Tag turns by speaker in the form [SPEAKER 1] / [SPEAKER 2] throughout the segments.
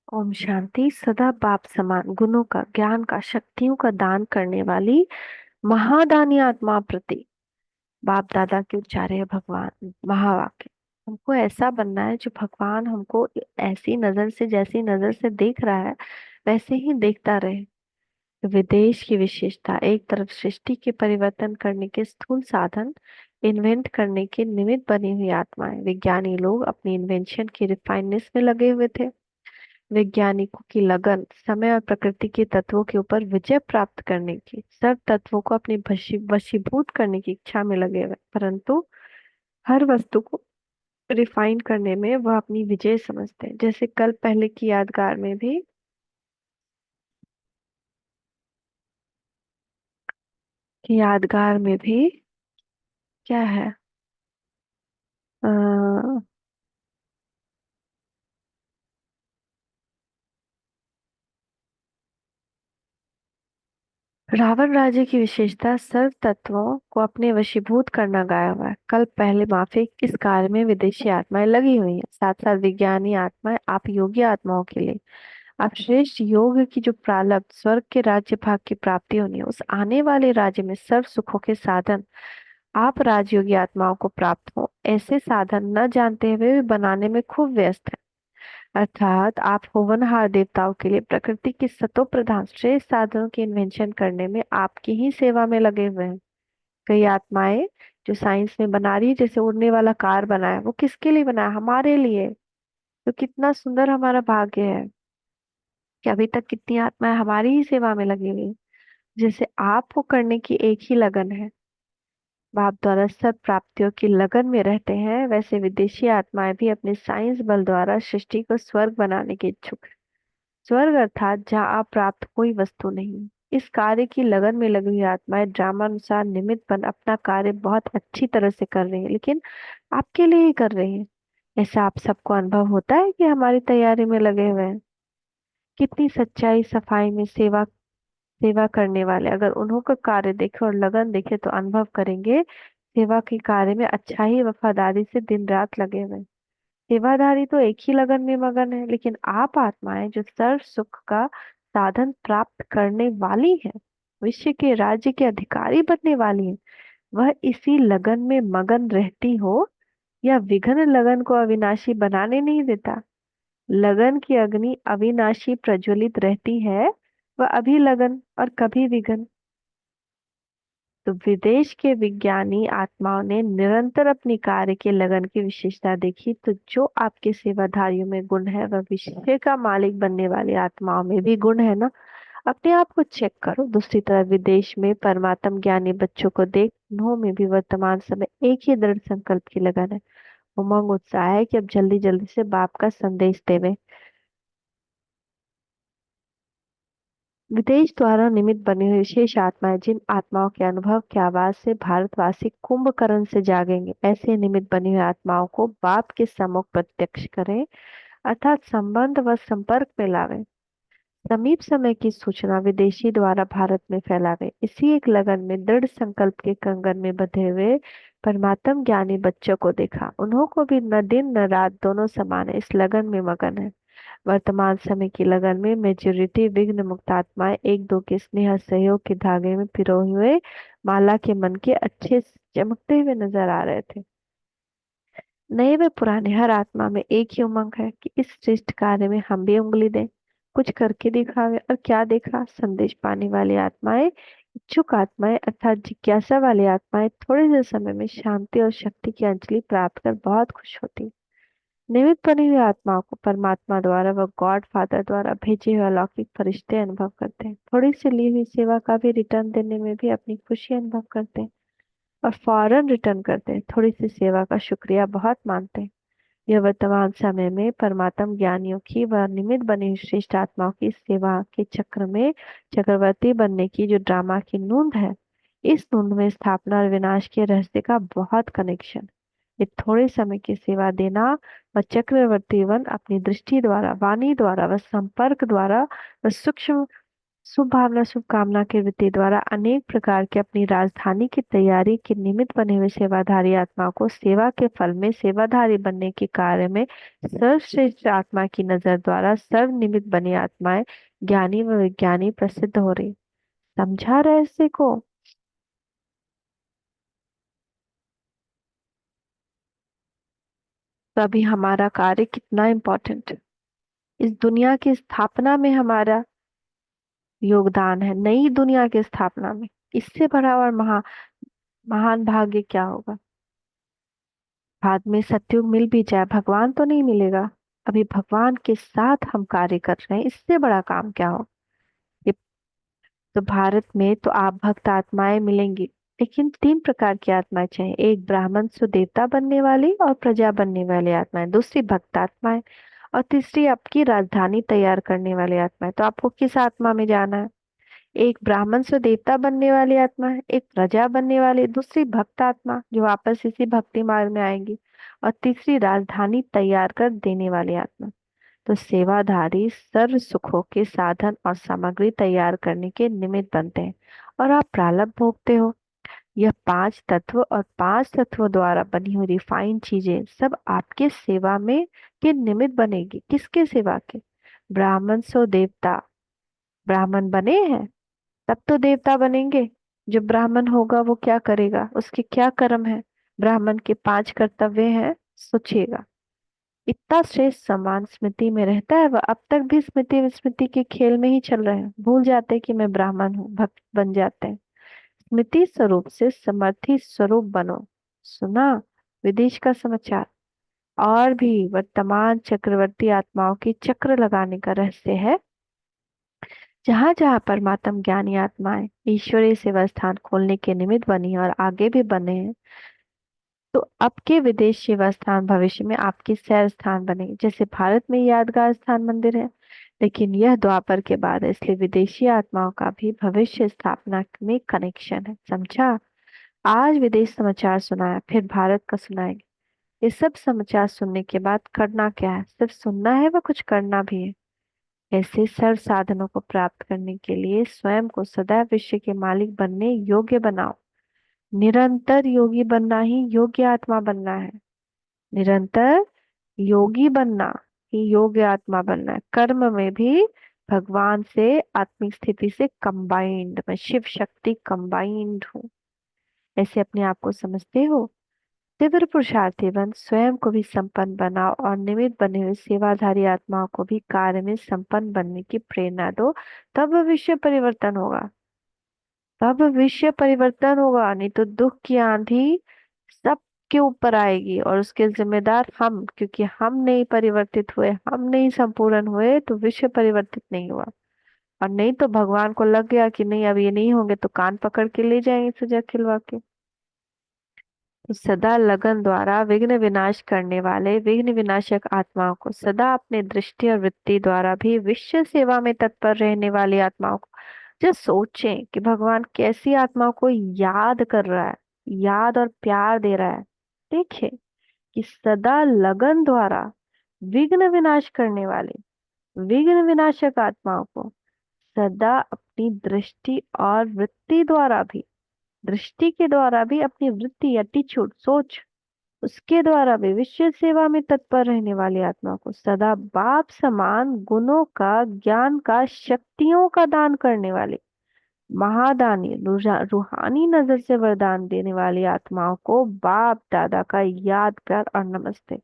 [SPEAKER 1] ओम शांति। सदा बाप समान गुणों का, ज्ञान का, शक्तियों का दान करने वाली महादानी आत्मा प्रति बाप दादा के उच्चारे है भगवान महावाक्य। हमको ऐसा बनना है जो भगवान हमको ऐसी नजर से, जैसी नजर से देख रहा है वैसे ही देखता रहे। विदेश की विशेषता, एक तरफ सृष्टि के परिवर्तन करने के स्थूल साधन इन्वेंट करने के निमित्त बनी हुई आत्माएं। विज्ञानी लोग अपनी इन्वेंशन की रिफाइननेस में लगे हुए थे। वैज्ञानिकों की लगन समय और प्रकृति के तत्वों के ऊपर विजय प्राप्त करने की, सब तत्वों को अपनी वशीभूत करने की इच्छा में लगे हुए, परंतु हर वस्तु को रिफाइन करने में वह अपनी विजय समझते हैं। जैसे कल पहले की यादगार में भी, क्या है, अ, रावण राज्य की विशेषता सर्व तत्वों को अपने वशीभूत करना गाया हुआ है। कल पहले माफिक इस कार्य में विदेशी आत्माएं लगी हुई हैं। साथ साथ विज्ञानी आत्माएं आप योग्य आत्माओं के लिए, अब श्रेष्ठ योग की जो प्रारब्ध स्वर्ग के राज्य भाग की प्राप्ति होनी है, उस आने वाले राज्य में सर्व सुखों के साधन आप राजयोगी आत्माओं को प्राप्त हो, ऐसे साधन न जानते हुए भी बनाने में खूब व्यस्त है। अर्थात आप होवनहार देवताओं के लिए प्रकृति की सतो प्रधान श्रेष्ठ साधनों की इन्वेंशन करने में आपकी ही सेवा में लगे हुए हैं। कई आत्माएं जो साइंस में बना रही है, जैसे उड़ने वाला कार बनाया, वो किसके लिए बनाया? हमारे लिए। तो कितना सुंदर हमारा भाग्य है कि अभी तक कितनी आत्माएं हमारी ही सेवा में लगी हुई हैं। जैसे आपको करने की एक ही लगन है, बाप द्वारा सब प्राप्तियों की लगन में रहते हैं, वैसे विदेशी आत्माएं भी अपने साइंस बल द्वारा सृष्टि को स्वर्ग बनाने के इच्छुक है। स्वर्ग अर्थात जहाँ आप प्राप्त कोई वस्तु नहीं। इस कार्य की लगन में लगी हुई आत्माएं ड्रामानुसार निमित्त बन अपना कार्य बहुत अच्छी तरह से कर रही है, लेकिन आपके लिए ही कर रही है। ऐसा आप सबको अनुभव होता है कि हमारी तैयारी में लगे हुए हैं। कितनी सच्चाई सफाई में सेवा सेवा करने वाले अगर उन्हों का कार्य देखे और लगन देखे तो अनुभव करेंगे सेवा के कार्य में अच्छा ही वफादारी से दिन रात लगे हुए हैं। सेवाधारी तो एक ही लगन में मगन है, लेकिन आप आत्माएं जो सर्व सुख का साधन प्राप्त करने वाली हैं, विश्व के राज्य के अधिकारी बनने वाली हैं, वह इसी लगन में मगन रहती हो या विघ्न लगन को अविनाशी बनाने नहीं देता। लगन की अग्नि अविनाशी प्रज्वलित रहती है, वह अभी लगन और कभी विघ्न। तो विदेश के विज्ञानी आत्माओं ने निरंतर अपनी कार्य के लगन की विशेषता देखी, तो जो आपके सेवाधारियों में गुण है वह विश्व का मालिक बनने वाली आत्माओं में भी गुण है ना। अपने आप को चेक करो। दूसरी तरफ विदेश में परमात्म ज्ञानी बच्चों को देख, उन्हों में भी वर्तमान समय एक ही दृढ़ संकल्प की लगन है, उमंग उत्साह है कि अब जल्दी जल्दी से बाप का संदेश देवे। विदेश द्वारा निमित्त बनी हुई विशेष आत्माएं जिन आत्माओं के अनुभव की आवाज से भारतवासी कुंभकर्ण से जागेंगे, ऐसे निमित्त बनी हुई आत्माओं को बाप के सम्मुख प्रत्यक्ष करें, अर्थात संबंध व संपर्क में लावे। समीप समय की सूचना विदेशी द्वारा भारत में फैलावे। इसी एक लगन में दृढ़ संकल्प के कंगन में बंधे हुए परमात्म ज्ञानी बच्चों को देखा, उन्हों को भी न दिन न रात दोनों समान है, इस लगन में मगन है। वर्तमान समय की लगन में मेजोरिटी विघ्न मुक्त आत्माएं एक दो के स्नेह सहयोग के धागे में पिरोए हुए माला के मन के अच्छे चमकते हुए नजर आ रहे थे। नए व पुराने हर आत्मा में एक ही उमंग है कि इस श्रेष्ठ कार्य में हम भी उंगली दें, कुछ करके दिखावे। और क्या देखा? संदेश पाने वाली आत्माएं, इच्छुक आत्माएं अर्थात जिज्ञासा वाली आत्माएं थोड़े से समय में शांति और शक्ति की अंजलि प्राप्त कर बहुत खुश होती। निमित्त बनी हुई आत्माओं को परमात्मा द्वारा व गॉड फादर द्वारा भेजे हुए अलौकिक फरिश्ते अनुभव करते हैं। थोड़ी सी ली हुई सेवा का भी रिटर्न देने में भी अपनी खुशी अनुभव करते हैं और फौरन रिटर्न करते हैं। थोड़ी सी सेवा का शुक्रिया बहुत मानते हैं। यह वर्तमान समय में परमात्म ज्ञानियों की व निमित्त बनी हुई श्रेष्ठ आत्माओं की सेवा के चक्र में चक्रवर्ती बनने की जो ड्रामा की नूंद है, इस नूंद में स्थापना और विनाश के रहस्य का बहुत कनेक्शन। ये थोड़े समय की सेवा देना व चक्रवर्ती वन अपनी दृष्टि द्वारा, वाणी द्वारा व संपर्क द्वारा व सूक्ष्म शुभ भावना शुभ कामना के वृत्ति द्वारा अनेक प्रकार के अपनी राजधानी की तैयारी के निमित्त बने हुए सेवाधारी आत्मा को सेवा के फल में सेवाधारी बनने के कार्य में सर्वश्रेष्ठ आत्मा की नजर द्वारा सर्व निमित्त बनी आत्माएं ज्ञानी व विज्ञानी प्रसिद्ध हो रही। समझा रहस्य को। तो अभी हमारा कार्य कितना इम्पोर्टेंट, इस दुनिया की स्थापना में हमारा योगदान है, नई दुनिया की स्थापना में। इससे बड़ा और महान भाग्य क्या होगा। बाद में सत्युग मिल भी जाए, भगवान तो नहीं मिलेगा। अभी भगवान के साथ हम कार्य कर रहे हैं, इससे बड़ा काम क्या हो। ये तो भारत में तो आप भक्त आत्माएं मिलेंगी, लेकिन तीन प्रकार की आत्माएं चाहिए। एक ब्राह्मण सो देवता बनने वाली और प्रजा बनने वाली आत्माएं, दूसरी भक्त आत्माएं, और तीसरी आपकी राजधानी तैयार करने वाली आत्माएं। तो आपको किस आत्मा में जाना है। एक ब्राह्मण से देवता बनने वाली आत्मा है, एक प्रजा बनने वाली, दूसरी भक्त आत्मा जो वापस इसी भक्ति मार्ग में आएंगी, और तीसरी राजधानी तैयार कर देने वाली आत्मा। तो सेवाधारी सर्व सुखों के साधन और सामग्री तैयार करने के निमित्त बनते हैं, और आप प्रारब्ध भोगते हो। यह पांच तत्व और पांच तत्वों द्वारा बनी हुई रिफाइंड चीजें सब आपके सेवा में के निमित्त बनेगी। किसके सेवा के। ब्राह्मण सो देवता, ब्राह्मण बने हैं तब तो देवता बनेंगे। जो ब्राह्मण होगा वो क्या करेगा, उसके क्या कर्म है। ब्राह्मण के पांच कर्तव्य हैं, सोचिएगा। इतना श्रेष्ठ सम्मान स्मृति में रहता है, वह अब तक भी स्मृति विस्मृति के खेल में ही चल रहे हैं। भूल जाते हैं कि मैं ब्राह्मण हूँ, भक्त बन जाते हैं। स्मृति स्वरूप से समर्थी स्वरूप बनो। सुना विदेश का समाचार। और भी वर्तमान चक्रवर्ती आत्माओं की चक्र लगाने का रहस्य है। जहाँ जहाँ परमात्म ज्ञानी आत्माएं ईश्वरीय सेवा स्थान खोलने के निमित्त बनी है और आगे भी बने हैं, तो अब के विदेश सेवा स्थान भविष्य में आपकी सैर स्थान बनेंगे। जैसे भारत में यादगार स्थान मंदिर है, लेकिन यह द्वापर के बाद है, इसलिए विदेशी आत्माओं का भी भविष्य स्थापना में कनेक्शन है। समझा। आज विदेश समाचार सुनाया, फिर भारत का सुनाएंगे। ये सब समाचार सुनने के बाद करना क्या है, सिर्फ सुनना है व कुछ करना भी है। ऐसे सर्व साधनों को प्राप्त करने के लिए स्वयं को सदैव विश्व के मालिक बनने योग्य बनाओ। निरंतर योगी बनना ही योग्य आत्मा बनना है। निरंतर योगी बनना ही योग्य आत्मा बनना है। कर्म में भी भगवान से आत्मिक स्थिति से कंबाइंड, मैं शिव शक्ति कंबाइंड हूँ, ऐसे अपने आप को समझते हो। तीव्र पुरुषार्थी बन स्वयं को भी संपन्न बनाओ और निमित्त बने हुए सेवाधारी आत्माओं को भी कार्य में संपन्न बनने की प्रेरणा दो। तब विश्व परिवर्तन होगा। तब विश्व परिवर्तन होगा, नहीं तो दुख की आंधी सबके ऊपर आएगी और उसके जिम्मेदार हम, क्योंकि हम नहीं परिवर्तित हुए, हम नहीं संपूर्ण हुए, तो विश्व परिवर्तित नहीं हुआ। और नहीं तो भगवान को लग गया कि नहीं अब ये नहीं होंगे, तो कान पकड़ के ले जाएंगे सजा खिलवा के। तो सदा लगन द्वारा विघ्न विनाश करने वाले विघ्न विनाशक आत्माओं को सदा अपने दृष्टि और वृत्ति द्वारा भी विश्व सेवा में तत्पर रहने वाली आत्माओं को जो सोचें कि भगवान कैसी आत्माओं को याद कर रहा है, याद और प्यार दे रहा है। देखे कि सदा लगन द्वारा विघ्न विनाश करने वाले विघ्न विनाशक आत्माओं को सदा अपनी दृष्टि और वृत्ति द्वारा भी, दृष्टि के द्वारा भी अपनी वृत्ति एटीट्यूड सोच, उसके द्वारा भी विश्व सेवा में तत्पर रहने वाली आत्मा को सदा बाप समान गुणों का, ज्ञान का, शक्तियों का दान करने वाले महादानी रूहानी नजर से वरदान देने वाली आत्माओं को बाप दादा का याद प्यार और नमस्ते।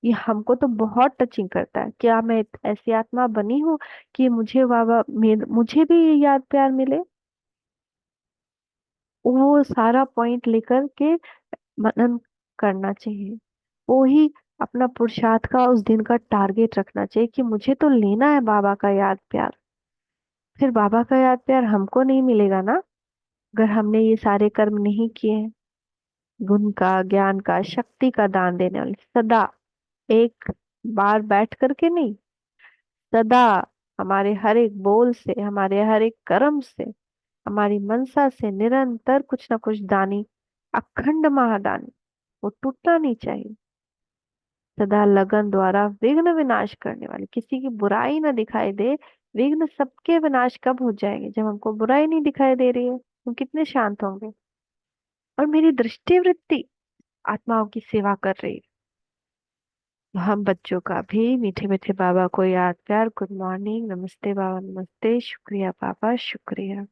[SPEAKER 1] ये हमको तो बहुत टचिंग करता है। क्या मैं ऐसी आत्मा बनी हूँ कि मुझे बाबा मुझे भी ये याद प्यार मिले। वो सारा पॉइंट लेकर के मनन करना चाहिए। वो ही अपना पुरुषार्थ का उस दिन का टारगेट रखना चाहिए कि मुझे तो लेना है बाबा का याद प्यार। फिर बाबा का याद प्यार हमको नहीं मिलेगा ना, अगर हमने ये सारे कर्म नहीं किए हैं। गुण का, ज्ञान का, शक्ति का दान देने वाले सदा, एक बार बैठ करके नहीं, सदा हमारे हर एक बोल से, हमारे हर एक कर्म से, हमारी मनसा से निरंतर कुछ ना कुछ दानी, अखंड महादानी, वो टूटना नहीं चाहिए। सदा लगन द्वारा विघ्न विनाश करने वाले, किसी की बुराई ना दिखाई दे विघ्न सबके विनाश कब हो जाएंगे? जब हमको बुराई नहीं दिखाई दे रही है, हम कितने शांत होंगे। और मेरी दृष्टि वृत्ति आत्माओं की सेवा कर रही है। तो हम बच्चों का भी मीठे मीठे बाबा को याद, प्यार, गुड मॉर्निंग, नमस्ते बाबा, नमस्ते, शुक्रिया बाबा, शुक्रिया।